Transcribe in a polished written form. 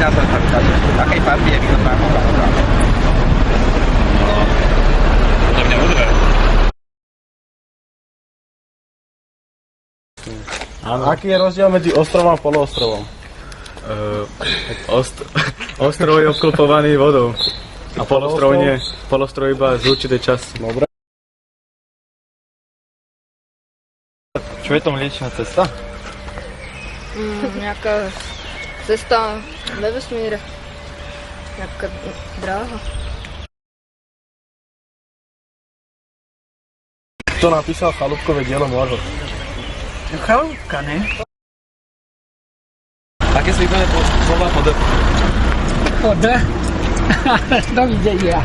názor kandidátu? Akej partie je vyhodná kandidátka? Podľa mňa udre. Aký je rozdiel medzi ostrovom a poloostrovom? Ostrov je obklopovaný vodou a polostrov nie. Polostrov iba z určitej časti. Dobre. Čo je to Mliečna cesta? Nejaká cesta ve vesmíre. Nejaká dráha. Kto napísal Chalúbkové dielo Morholt? Chalúbka, ne? Aké sú výborné slova pod... Dovidenia.